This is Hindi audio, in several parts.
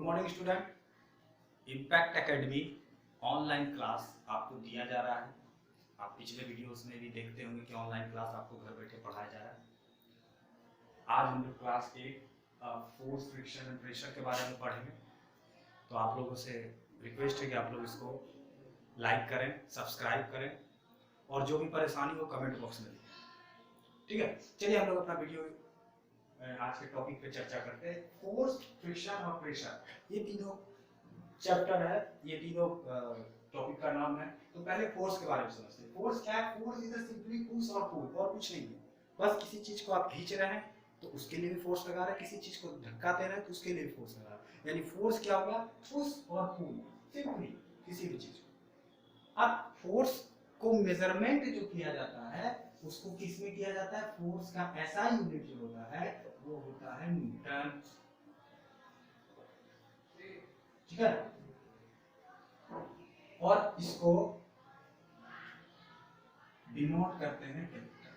Morning student, impact academy online class आपको दिया जा रहा है। आप पिछले वीडियोस में भी देखते होंगे कि ऑनलाइन क्लास आपको घर बैठे पढ़ाया जा रहा है। आज हम लोग क्लास के फोर्स, फ्रिक्शन एंड प्रेशर के बारे में पढ़ेंगे। तो आप लोगों से रिक्वेस्ट है कि आप लोग इसको लाइक करें, सब्सक्राइब करें और जो भी परेशानी हो कमेंट बॉक्स में लिखें। ठीक है, चलिए हम लोग अपना वीडियो आज के टॉपिक पे चर्चा करते हैं। फोर्स, फ्रिक्शन और प्रेशर, ये तीनों चैप्टर है, ये तीनों टॉपिक का नाम है। तो पहले फोर्स के बारे में समझते हैं। फोर्स क्या है? फोर्स इज सिंपली पुश और पुल, और कुछ नहीं है। बस किसी चीज को आप खींच रहे हैं तो उसके लिए भी फोर्स लगा रहे हैं, किसी चीज को धक्का दे रहे हैं तो उसके लिए भी फोर्स लगा रहे हैं। यानी फोर्स क्या होगा? पुश और पुल, सिंपली किसी भी चीज को। अब फोर्स को मेजरमेंट जो किया जाता है उसको किस में किया जाता है? फोर्स का ऐसा यूनिट जो होता है वो होता है न्यूटन। ठीक है, और इसको डिनोट करते हैं कैपिटल।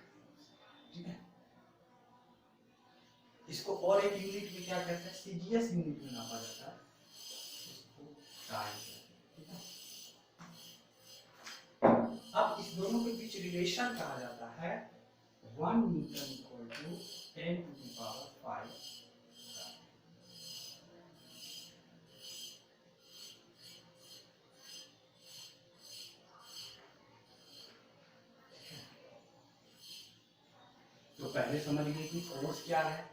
ठीक है, इसको और एक यूनिट में क्या कहते हैं? सीजीएस यूनिट में नापा जाता है, इसको डायल कहते हैं। अब इस दोनों के बीच रिलेशन कहा जाता है 1 newton equal to 10 to the power 5। तो पहले समझ लीजिए कि फोर्स क्या है।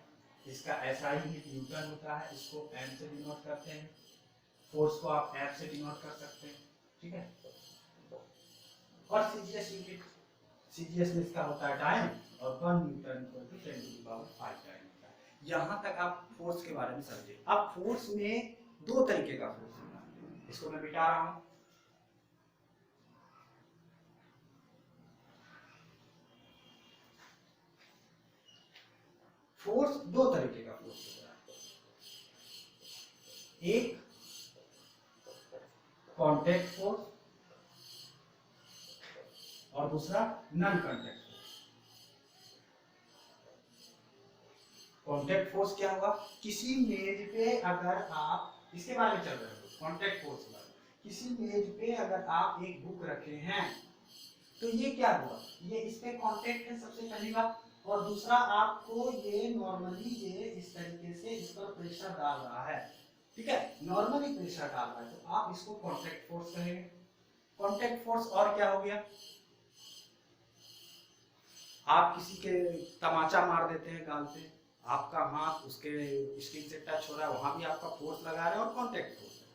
इसका एसआई यूनिट न्यूटन होता है, इसको एम से डिनोट करते हैं। फोर्स को आप एफ से डिनोट कर सकते हैं। ठीक है, और सीजीएस यूनिट, सीजीएस में इसका होता है टाइम, और 1 newton equal to 10 to the power 5 time होता है। यहां तक आप फोर्स के बारे में समझे। अब फोर्स में दो तरीके का फोर्स होता है, इसको मैं मिटा रहा हूं। फोर्स दो तरीके का फोर्स होता है, एक कांटेक्ट फोर्स और दूसरा non contact force. Contact force क्या होगा? किसी मेज पे अगर आप, इसके बारे में चल रहे हो कांटेक्ट फोर्स के बारे में, किसी मेज पे अगर आप एक बुक रखे हैं तो ये क्या हुआ? ये इस पे कांटेक्ट है सबसे पहली बात, और दूसरा आपको ये नॉर्मली ये इस तरीके से इस पर प्रेशर डाल रहा है। ठीक है, नॉर्मली प्रेशर डाल रहा है तो आप इसको कांटेक्ट फोर्स कहेंगे। कांटेक्ट फोर्स और क्या हो गया? आप किसी के तमाचा मार देते हैं गाल पे, आपका हाथ उसके स्किन से टच हो रहा है, वहां भी आपका फोर्स लगा रहे हैं, और कांटेक्ट फोर्स है।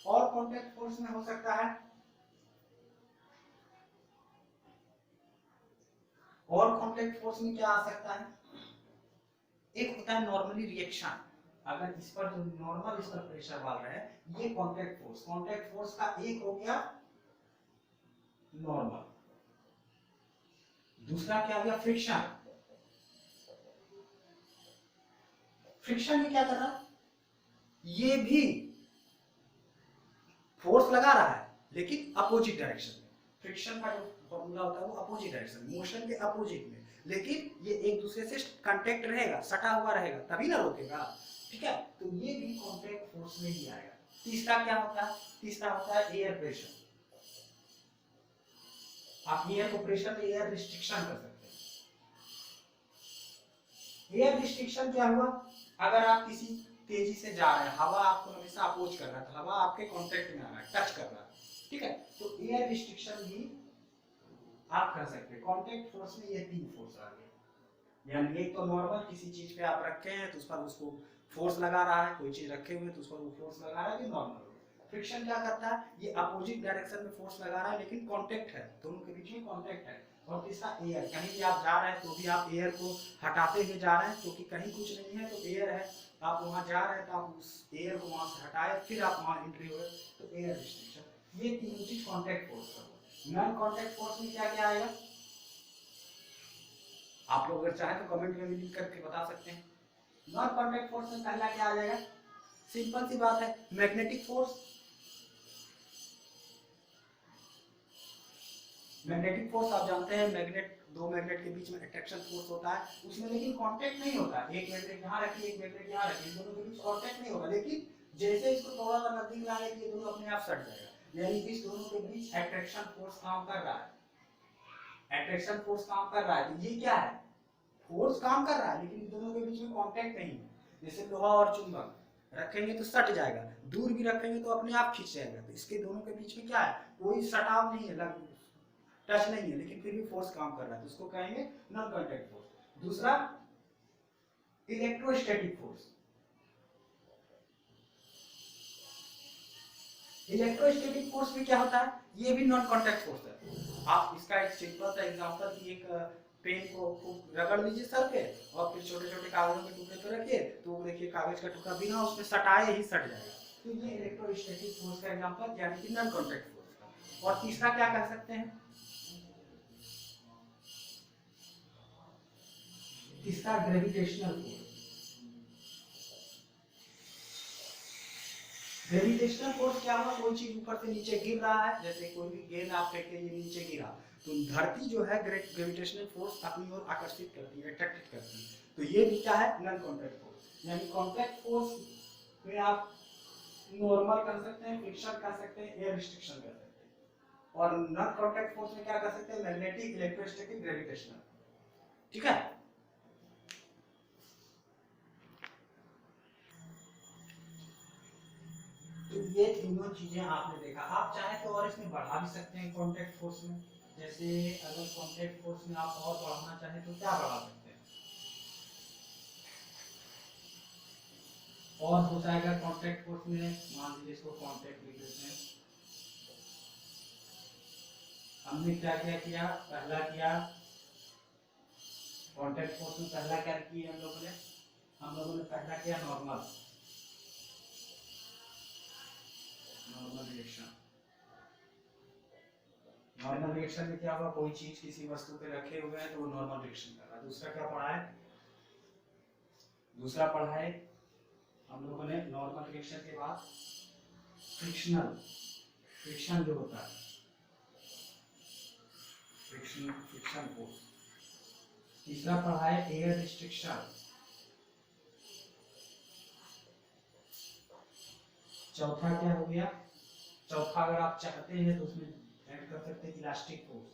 और कांटेक्ट फोर्स में हो सकता है, और कांटेक्ट फोर्स में क्या आ सकता है? एक होता है नॉर्मली रिएक्शन, अगर इस पर जो नॉर्मल इस पर प्रेशर डाल रहे हैं, ये कांटेक्ट फोर्स। कांटेक्ट फोर्स का एक हो गया नॉर्मल, दूसरा क्या हो गया? फ्रिक्शन। फ्रिक्शन में क्या कर रहा है? ये भी फोर्स लगा रहा है लेकिन अपोजिट डायरेक्शन में। फ्रिक्शन का जो फॉर्मूला होता है वो अपोजिट डायरेक्शन, मोशन के अपोजिट में, लेकिन ये एक दूसरे से कांटेक्ट रहेगा, सटा हुआ रहेगा, तभी ना रोकेगा। ठीक है, तो ये भी कांटेक्ट फोर्स में ही आएगा। तीसरा क्या होता है? तीसरा होता है एयर प्रेशर। आप एयर को प्रेशर में एयर रिस्ट्रिक्शन कर सकते हैं। एयर रिस्ट्रिक्शन क्या हुआ? अगर आप किसी तेजी से जा रहे हैं, हवा आपको हमेशा अपोज कर रहा है, तो हवा आपके कांटेक्ट में आ रहा है, टच कर रहा है। ठीक है, तो एयर रिस्ट्रिक्शन भी आप कर सकते हैं। कांटेक्ट फोर्स में ये तीन फोर्स आ गए। यानी एक तो नॉर्मल, किसी चीज पे आप रखे हैं तो उस पर उसको फोर्स लगा रहा है, कोई चीज रखे हुए तो उस पर वो फोर्स लगा रहा है, ये नॉर्मल। फ्रिक्शन क्या करता है? ये अपोजिट डायरेक्शन में फोर्स लगा रहा है लेकिन कांटेक्ट है, दोनों के बीच में कांटेक्ट है। और तीसरा एयर, कहीं भी आप जा रहे हैं तो भी आप एयर को हटाते हुए जा रहे हैं क्योंकि कहीं कुछ नहीं है तो एयर है, आप वहां जा रहे हैं तो आप उस एयर को वहां से हटाए फिर आप वहां एंट्री हुए, तो एयर रिस्ट्रिक्शन। ये तीनों चीज कांटेक्ट फोर्स का। नॉन कांटेक्ट फोर्स में क्या क्या आएगा? आप लोग अगर चाहे तो कमेंट में भी लिख करके बता सकते हैं। नॉन कांटेक्ट फोर्स में पहला क्या आ जाएगा? सिंपल सी बात है, मैग्नेटिक फोर्स। मैग्नेटिक फोर्स आप जानते हैं, मैग्नेट, दो मैग्नेट के बीच में अट्रैक्शन फोर्स होता है, उसमें लेकिन कांटेक्ट नहीं होता। एक मैग्नेट यहाँ रखिए, एक मैग्नेट यहाँ रखिए, दोनों के बीच कांटेक्ट नहीं होगा, लेकिन जैसे इसको थोड़ा सा नजदीक लाने के लिए दोनों अपने आप सट जाएगा, यानी कि इस दोनों के बीच अट्रैक्शन फोर्स काम कर रहा है, अट्रैक्शन फोर्स काम कर रहा है। तो ये क्या है, फोर्स काम कर रहा है लेकिन इन दोनों के बीच में कांटेक्ट नहीं है। जैसे लोहा और चुंबक रखेंगे तो सट जाएगा, दूर भी रखेंगे तो अपने आप खींच जाएगा। तो इसके दोनों के बीच में क्या है, कोई सटाव नहीं है, टच नहीं है, लेकिन फिर भी फोर्स काम कर रहा है, तो उसको कहेंगे नॉन कांटेक्ट फोर्स। दूसरा इलेक्ट्रोस्टैटिक फोर्स। इलेक्ट्रोस्टैटिक फोर्स में क्या होता है, ये भी नॉन कांटेक्ट फोर्स है। आप इसका एक सिंपल सा एग्जांपल कि एक पेन को खूब रगड़ लीजिए सर पे और फिर छोटे छोटे कागजों के टुकड़े पे रखिए, तो देखिए कागज का टुकड़ा बिना उसमें सटाए ही सट जाएगा। तो ये इलेक्ट्रोस्टैटिक फोर्स का एग्जांपल यानी कि नॉन कांटेक्ट फोर्स का। और तीसरा क्या कह सकते हैं, तीसरा ग्रेविटेशनल फोर्स। ग्रेविटेशनल फोर्स क्या हुआ, कोई चीज ऊपर से नीचे गिर रहा है, जैसे कोई भी गेंद आप फेंकते हैं नीचे गिरा, तो धरती जो है ग्रेविटेशनल फोर्स अपनी ओर आकर्षित करती है, अट्रैक्ट करती है। तो ये भी क्या है, नॉन कांटेक्ट फोर्स। यानी कांटेक्ट फोर्स में आप नॉर्मल कर सकते हैं, फ्रिक्शन कर सकते हैं, एयर रिस्ट्रिक्शन कर सकते हैं। और नॉन कांटेक्ट फोर्स में क्या कर सकते हैं, मैग्नेटिक, इलेक्ट्रोस्टैटिक, ग्रेविटेशनल। ठीक है। तो ये तीनों चीजें आपने देखा। आप चाहे तो और इसमें बढ़ा भी सकते हैं कांटेक्ट फोर्स में। जैसे अगर कांटेक्ट फोर्स में आप और बढ़ाना चाहें तो क्या बढ़ा सकते हैं, और हो जाएगा कांटेक्ट फोर्स में, मान लीजिए इसको कांटेक्ट लिख देते हैं। हमने क्या क्या किया, पहला किया कांटेक्ट फोर्स में, पहला क्या किया हम लोगों ने पहला किया नॉर्मल रिएक्शन। नॉर्मल रिएक्शन में क्या होगा, कोई चीज किसी वस्तु पे रखे हुए हैं तो वो नॉर्मल रिएक्शन कर रहा है। दूसरा क्या पढ़ा है, दूसरा पढ़ा है हम लोगों ने नॉर्मल रिएक्शन के बाद फ्रिक्शनल, फ्रिक्शन जो होता है, फ्रिक्शन फोर्स। तीसरा पढ़ा है एयर रिस्ट्रिक्शन। चौथा क्या हो गया, चौथा अगर आप चाहते हैं तो उसमें ऐड कर सकते हैं इलास्टिक फोर्स।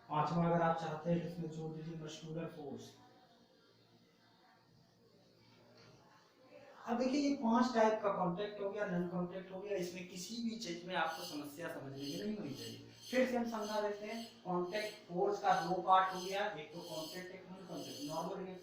पांचवा अगर आप चाहते हैं तो इसमें जोड़ दीजिए मस्कुलर फोर्स। अब देखिए ये 5 टाइप का कांटेक्ट हो गया, नॉन कांटेक्ट हो गया। इसमें किसी भी चीज में आपको समस्या समझने में नहीं होनी चाहिए। फिर से हम समझा देते हैं, कांटेक्ट फोर्स का दो पार्ट हो गया, एक तो कांटेक्ट, एक नॉन कांटेक्ट। नॉर्मल में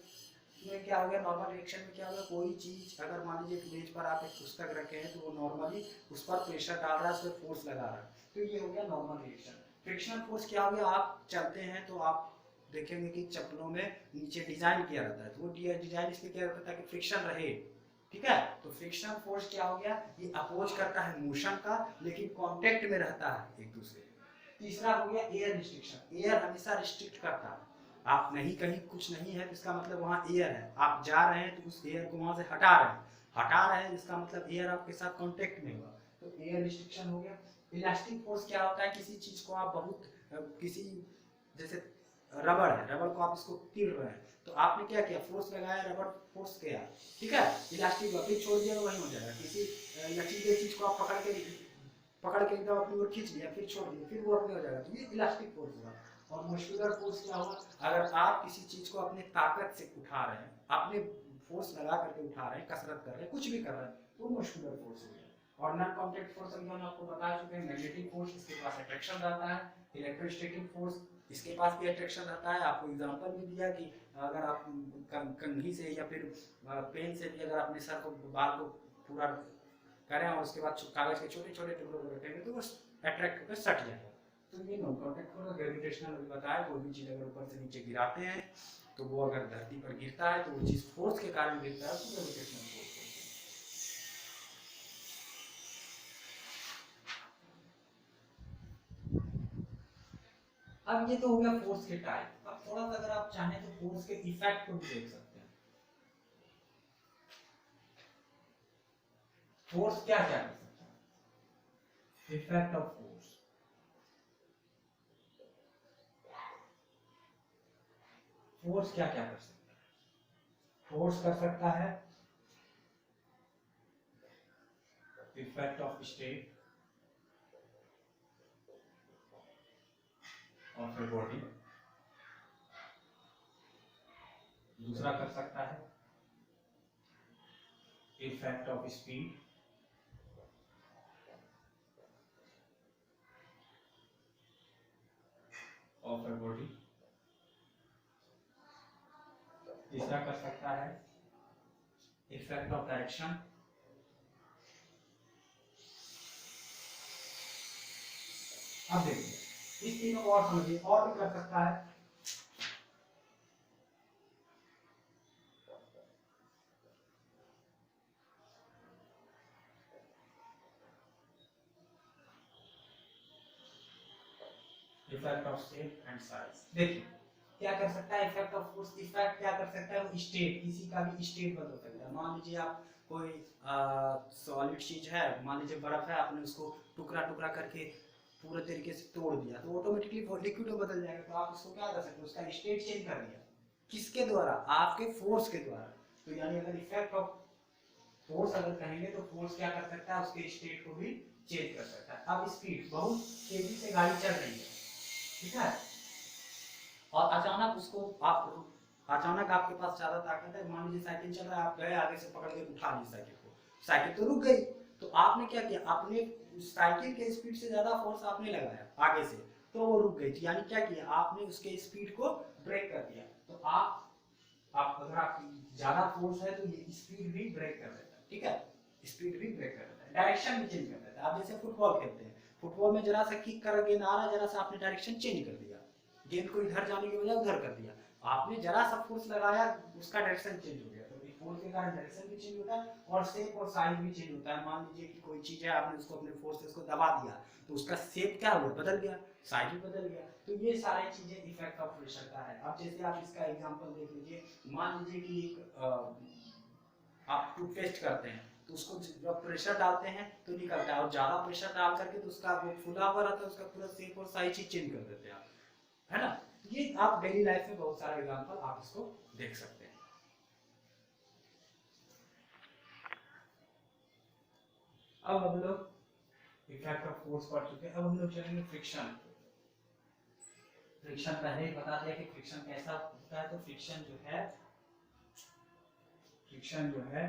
क्या हो गया, नॉर्मल रिएक्शन में क्या हो गया, कोई चीज अगर मान लीजिए मेज पर आप एक पुस्तक रखे हैं तो वो नॉर्मली उस पर प्रेशर डाल रहा है, उस पर फोर्स लगा रहा है, तो ये हो गया नॉर्मल रिएक्शन। फ्रिक्शनल फोर्स क्या हो गया, आप चलते हैं तो आप देखेंगे कि चप्पलों में नीचे डिजाइन किया रहता है, तो वो डिजाइन इसलिए किया रहता है ताकि फ्रिक्शन रहे। ठीक है, तो फ्रिक्शनल फोर्स क्या हो गया, ये अपोज करता है मोशन का लेकिन कांटेक्ट में रहता है एक दूसरे। तीसरा हो गया एयर रिस्ट्रिक्शन। एयर हमेशा रिस्ट्रिक्ट करता है, आप नहीं कहीं कुछ नहीं है तो इसका मतलब वहां एयर है, आप जा रहे हैं तो उस एयर को वहां से हटा रहे हैं इसका मतलब एयर आपके साथ कांटेक्ट में हुआ, तो एयर रिस्ट्रिक्शन हो गया। इलास्टिक फोर्स क्या होता है, किसी चीज को आप बहुत किसी, जैसे रबड़ है, रबड़ को आप इसको तीर रहे हैं तो आपने क्या किया, फोर्स लगाया, रबड़ फोर्स किया, ठीक है, इलास्टिक फिर छोड़ दिया तो वही हो जाएगा। किसी लचीले चीज को आप पकड़ के एकदम अपनी ओर खींच लिया, फिर छोड़ दिया, फिर वो अपने हो जाएगा, तो ये इलास्टिक फोर्स हुआ। और मस्कुलर फोर्स क्या हुआ, अगर आप किसी चीज को अपने ताकत से उठा रहे हैं, अपने फोर्स लगा करके उठा रहे हैं, कसरत कर रहे हैं, कुछ भी कर रहे हैं, तो मस्कुलर फोर्स हो गया। और नॉन कांटेक्ट फोर्स अभी हम आपको बता चुके हैं, मैग्नेटिक फोर्स, इसके पास अट्रैक्शन रहता है। इलेक्ट्रोस्टैटिक फोर्स, इसके पास भी अट्रैक्शन रहता है। आपको एग्जांपल भी दिया कि अगर आप कंघी से या फिर पेन से भी अगर अपने सर को, बाल को पूरा करें और उसके बाद कागज के छोटे छोटे टुकड़ों को रखेंगे तो वो अट्रैक्ट होकर सट जाएगा। तो ये नॉन कांटेक्ट फोर्स। ग्रेविटेशनल भी बताया, कोई भी चीज अगर ऊपर से नीचे गिराते हैं तो वो अगर धरती पर गिरता है तो वो चीज फोर्स के कारण गिरता है, तो ग्रेविटेशनल फोर्स। अब ये तो हो गया फोर्स के टाइप। अब थोड़ा सा अगर आप चाहें तो फोर्स के इफेक्ट को भी देख सकते हैं। फोर्स क्या क्या कर सकता है, इफेक्ट ऑफ फोर्स। फोर्स क्या क्या कर सकता है, फोर्स कर सकता है effect of state of a body. दूसरा कर सकता है effect of speed of a body. तीसरा कर सकता है इफेक्ट ऑफ डायरेक्शन अब देखिए इस तीनों को और समझिए और भी कर सकता है effect of shape and size. देखिए क्या कर सकता है इफेक्ट ऑफ फोर्स। इफेक्ट क्या कर सकता है स्टेट, किसी का भी स्टेट बदल सकता है। मान लीजिए आप कोई सॉलिड चीज है, मान लीजिए बर्फ है, आपने उसको टुकड़ा टुकड़ा करके पूरे तरीके से तोड़ दिया तो ऑटोमेटिकली लिक्विड में बदल जाएगा। तो आप उसको क्या कर सकते हो, उसका स्टेट चेंज कर दिया। किसके द्वारा? आपके फोर्स के द्वारा। तो यानी अगर इफेक्ट ऑफ फोर्स अगर कहेंगे तो फोर्स क्या कर सकता है, उसके स्टेट को भी चेंज कर सकता है। अब स्पीड, बहुत तेजी से गाड़ी चल रही है, ठीक है, और अचानक उसको अचानक आपके पास ज्यादा ताकत है, मान लीजिए साइकिल चल रहा है, आप गए आगे से पकड़ के उठा ली साइकिल को, साइकिल तो रुक गई। तो आपने क्या किया, अपने साइकिल के स्पीड से ज्यादा फोर्स आपने लगाया आगे से, तो वो रुक गई थी। यानी क्या किया आपने, उसके स्पीड को ब्रेक कर दिया। तो आप अगर आपकी ज्यादा फोर्स है तो ये स्पीड भी ब्रेक कर देता है, ठीक है, स्पीड भी ब्रेक कर देता है, डायरेक्शन भी चेंज कर देता है। आप जैसे फुटबॉल खेलते हैं, फुटबॉल में जरा सा किक कर गेंद आ रहा है, जरा सा आपने डायरेक्शन चेंज कर दिया, गेंद को इधर जाने की बजाय उधर कर दिया, आपने जरा सा फोर्स लगाया, उसका डायरेक्शन चेंज हो गया। तो फोर्स के कारण डायरेक्शन भी चेंज होता है और शेप और साइज भी चेंज होता है। मान लीजिए कि कोई चीज है, आपने उसको अपने फोर्स से उसको दबा दिया तो उसका शेप क्या हुआ, बदल गया, साइज भी बदल गया। तो ये सारी चीजें इफेक्ट ऑफ प्रेशर का है। अब जैसे आप इसका एग्जांपल देख लीजिए, मान लीजिए कि एक आप टूथपेस्ट करते हैं तो उसको जब प्रेशर डालते हैं तो निकलता है, और ज्यादा प्रेशर डाल करके तो उसका वो फुला हुआ रहता है, उसका पूरा शेप और साइज ही चेंज कर देते हैं आप, है ना। ये आप डेली लाइफ में बहुत सारे एग्जांपल आप इसको देख सकते हैं। अब हम लोग इफेक्ट ऑफ फोर्स पढ़ चुके हैं, अब हम लोग चलेंगे फ्रिक्शन। फ्रिक्शन पहले ही बता दिया कि फ्रिक्शन कैसा होता है। तो फ्रिक्शन जो है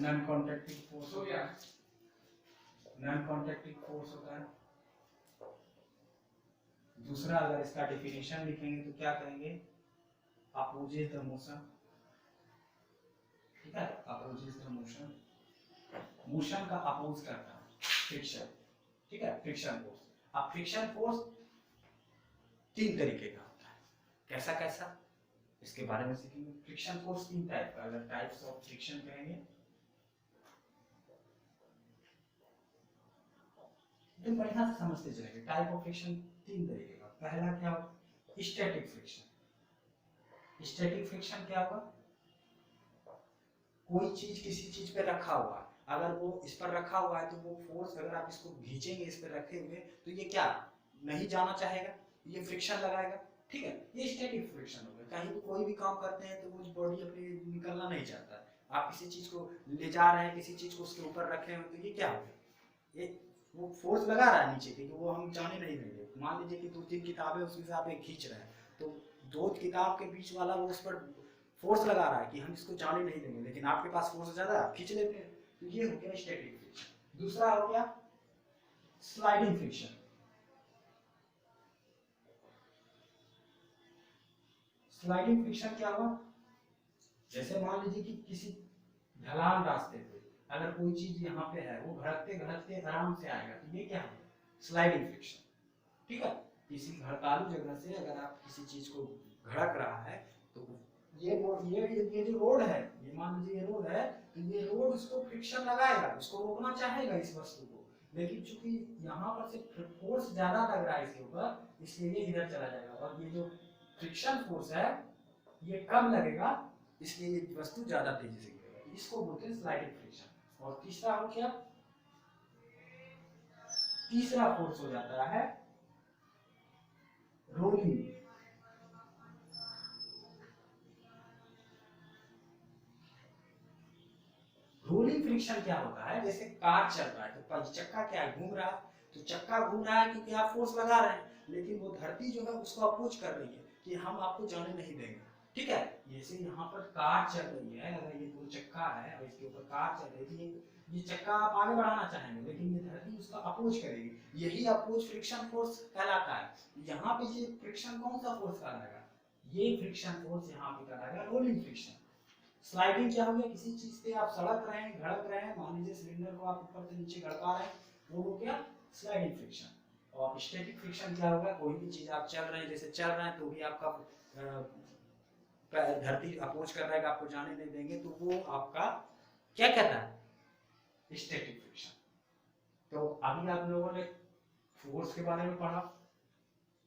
नॉन कॉन्टैक्टिंग फोर्स हो गया, नॉन कॉन्टैक्टिंग फोर्स होता है। दूसरा अगर इसका डेफिनेशन लिखेंगे तो क्या कहेंगे, अपोजिट द मोशन, ठीक है, अपोजिट द मोशन, मोशन का अपोज करता है फ्रिक्शन, ठीक है, फ्रिक्शन फोर्स। अब फ्रिक्शन फोर्स तीन तरीके का होता है, कैसा कैसा इसके बारे में सीखेंगे। फ्रिक्शन फोर्स तीन टाइप का, अगर टाइप्स ऑफ फ्रिक्शन कहेंगे तो बढ़िया से समझते चलेंगे। टाइप ऑफ फ्रिक्शन तीन तरीके का। पहला क्या होगा, स्टैटिक फ्रिक्शन। स्टैटिक फ्रिक्शन क्या होगा, कोई चीज किसी चीज पे रखा हुआ है, अगर वो इस पर रखा हुआ है तो वो फोर्स अगर आप इसको खींचेंगे इस पर रखे हुए तो ये क्या नहीं जाना चाहेगा, ये फ्रिक्शन लगाएगा, ठीक है, ये स्टैटिक फ्रिक्शन हो गया। कहीं भी कोई भी काम करते हैं तो वो बॉडी अपनी निकलना नहीं चाहता है, आप किसी चीज को ले जा रहे हैं, किसी चीज को उसके ऊपर रखे हैं तो ये क्या हो गया, ये वो फोर्स लगा रहा है नीचे की, तो वो हम जाने नहीं देंगे। मान लीजिए कि 2-3 किताबें उसमें से आप एक खींच रहे हैं, तो 2 किताब के बीच वाला वो उस पर फोर्स लगा रहा है कि हम इसको जाने नहीं देंगे, लेकिन आपके पास फोर्स ज्यादा है, आप खींच लेते हैं। तो ये हो गया स्टैटिक फ्रिक्शन। दूसरा हो गया स्लाइडिंग फ्रिक्शन। स्लाइडिंग फ्रिक्शन क्या हुआ, जैसे मान लीजिए कि किसी ढलान रास्ते पे अगर कोई चीज यहाँ पे है, वो घड़कते घड़कते आराम से आएगा, तो ये क्या है, स्लाइडिंग फ्रिक्शन, ठीक है। किसी भड़कालू जगह से अगर आप किसी चीज को घड़क रहा है तो ये जो रोड है, ये मान लीजिए ये रोड है, तो ये रोड उसको फ्रिक्शन लगाएगा, उसको रोकना चाहेगा इस वस्तु को, लेकिन चूंकि यहाँ पर से फोर्स ज्यादा लग रहा है इसके ऊपर, इसलिए ये इधर चला जाएगा, और ये जो फ्रिक्शन फोर्स है ये कम लगेगा, इसलिए ये वस्तु ज्यादा तेजी से गिरेगा। इसको बोलते हैं स्लाइडिंग फ्रिक्शन। और तीसरा हो क्या, तीसरा फोर्स हो जाता है रोलिंग। रोलिंग फ्रिक्शन क्या होता है, जैसे कार चल रहा है तो चक्का क्या है, घूम रहा है, तो चक्का घूम रहा है क्योंकि आप फोर्स लगा रहे हैं, लेकिन वो धरती जो है उसको अपोज कर रही है कि हम आपको जाने नहीं देंगे, ठीक है। जैसे यहाँ पर कार चल रही है, अगर ये दो चक्का है और इसके ऊपर कार चल रही है, ये चक्का आप आगे बढ़ाना चाहेंगे लेकिन ये धरती उसका अपोज करेगी, यही अपोज फ्रिक्शन फोर्स कहलाता है। यहाँ पे ये फ्रिक्शन कौन सा फोर्स कहलाएगा, ये फ्रिक्शन फोर्स यहाँ पे कहलाएगा रोलिंग फ्रिक्शन। स्लाइडिंग क्या हो गया, किसी चीज पे आप सड़क रहे हैं, घड़क रहे हैं, मान लीजिए सिलेंडर को आप ऊपर से नीचे गड़का रहे हैं, वो हो गया स्लाइडिंग फ्रिक्शन। और स्टैटिक फ्रिक्शन क्या होगा, कोई भी चीज आप चल रहे हैं, जैसे चल रहे हैं तो भी आपका धरती अपोज कर रहा है, आपको जाने नहीं देंगे, तो वो आपका क्या कहता है, स्टैटिक फ्रिक्शन। तो अभी आप लोगों ने फोर्स के बारे में पढ़ा,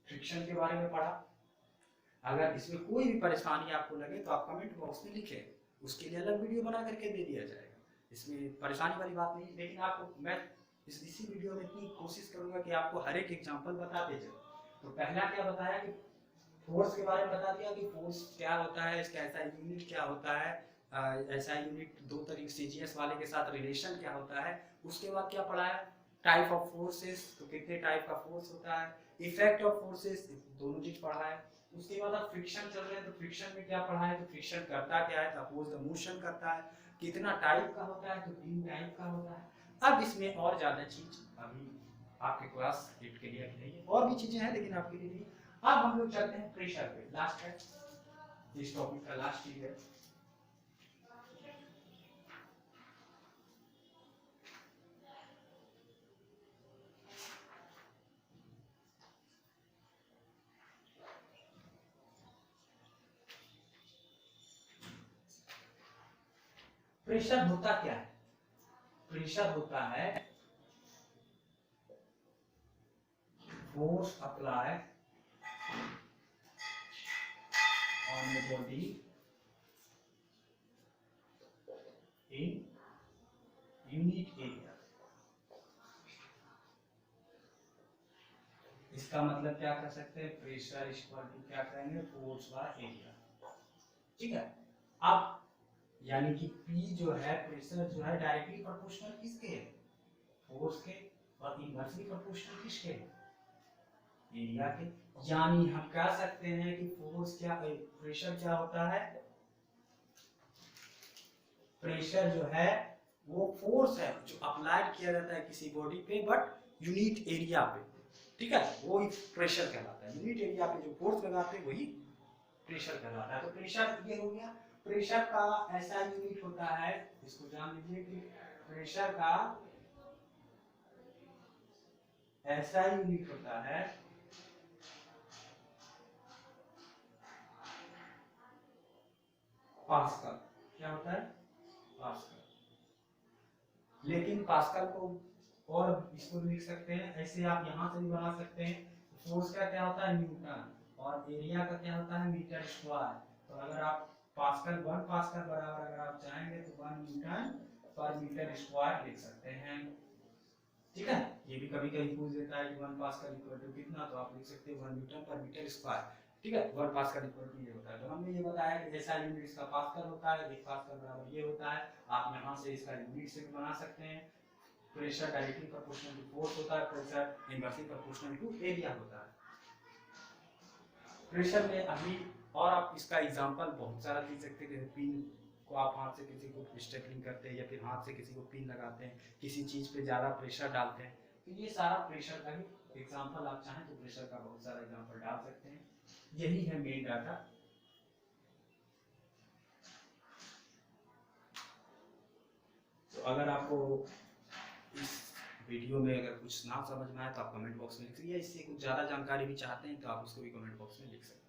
फ्रिक्शन के बारे में पढ़ा। अगर इसमें कोई भी परेशानी आपको लगे तो आप कमेंट बॉक्स में लिखें, उसके लिए अलग वीडियो बना करके दे दिया जाएगा, इसमें परेशानी वाली बात नहीं। लेकिन आपको मैं इसी वीडियो में इतनी कोशिश करूंगा कि आपको हर एक एग्जाम्पल बताते जाए। तो पहला क्या बताया कि फोर्स के बारे में बता दिया कि फोर्स क्या होता है, इसका ऐसा यूनिट क्या होता है, ऐसा यूनिट दो तरीके सीजीएस वाले के साथ रिलेशन क्या होता है। उसके बाद क्या पढ़ाया, टाइप ऑफ फोर्सेस, तो कितने टाइप का फोर्स होता है, इफेक्ट ऑफ फोर्सेस, दोनों चीज पढ़ा है। उसके बाद आप फ्रिक्शन चल रहे हैं तो फ्रिक्शन में क्या पढ़ा है, तो फ्रिक्शन करता क्या है, अपोज द मोशन करता है, कितना टाइप का होता है, तो 3 टाइप का होता है। अब इसमें और ज्यादा चीज अभी आपके क्लास 8 के लिए नहीं है, और भी चीजें हैं लेकिन आपके लिए नहीं। अब हम लोग चलते हैं प्रेशर पे, लास्ट है इस टॉपिक का, लास्ट चीज है। प्रेशर होता क्या है, प्रेशर होता है force apply on the body in unit area. इसका मतलब क्या कर सकते हैं, प्रेशर इक्वल टू क्या करेंगे, फोर्स बाय एरिया, ठीक है। अब यानी कि P जो है, प्रेशर जो है डायरेक्टली प्रोपोर्शनल किसके है, फोर्स के, और इनवर्सली प्रोपोर्शनल किसके है, एरिया के। यानी हम कह सकते हैं कि फोर्स क्या, प्रेशर क्या होता है, प्रेशर जो है वो फोर्स है जो अप्लाइड किया जाता है किसी बॉडी पे बट यूनिट एरिया पे, ठीक है, वो ही प्रेशर कहलाता है। यूनिट एरिया पे जो फोर्स लगाते हैं वही प्रेशर कहलाता है। तो प्रेशर ये हो गया। प्रेशर का ऐसा यूनिट होता है, इसको जान लीजिए कि प्रेशर का ऐसा यूनिट होता है पास्कल। क्या होता है, पास्कल। लेकिन पास्कल को और इसको लिख सकते हैं ऐसे, आप यहां से भी बना सकते हैं। फोर्स का क्या होता है, न्यूटन, और एरिया का क्या होता है, मीटर स्क्वायर। तो अगर आप पास्कल 1 पास्कल बराबर अगर आप चाहेंगे तो 1 न्यूटन पर मीटर स्क्वायर लिख सकते हैं, ठीक है। ये भी कभी कभी पूछ देता है कि 1 पास्कल इक्वल टू कितना, तो आप लिख सकते हैं 1 न्यूटन पर मीटर स्क्वायर, ठीक है। 1 पास्कल इक्वल टू ये होता है। तो हमने ये बताया कि ऐसा यूनिट इसका पास्कल होता है, 1 पास्कल बराबर ये होता है। आप यहां से इसका यूनिट से भी बना सकते हैं। Pressure directly proportional to force होता है, pressure inversely proportional to area होता है। प्रेशर में अभी और आप इसका एग्जांपल बहुत सारा दे सकते हैं, पिन को आप हाथ से किसी को स्टेपलिंग करते हैं या फिर हाथ से किसी को पिन लगाते हैं, किसी चीज पे ज्यादा प्रेशर डालते हैं, तो ये सारा प्रेशर का ही एग्जांपल। आप चाहें तो प्रेशर का बहुत सारा एग्जांपल डाल सकते हैं। यही है मेन डाटा। तो अगर आपको इस वीडियो में अगर कुछ ना समझ में आए तो आप कमेंट बॉक्स में लिख सकते हैं, इससे कुछ ज़्यादा जानकारी भी चाहते हैं तो आप उसको भी कमेंट बॉक्स में लिख सकते हैं।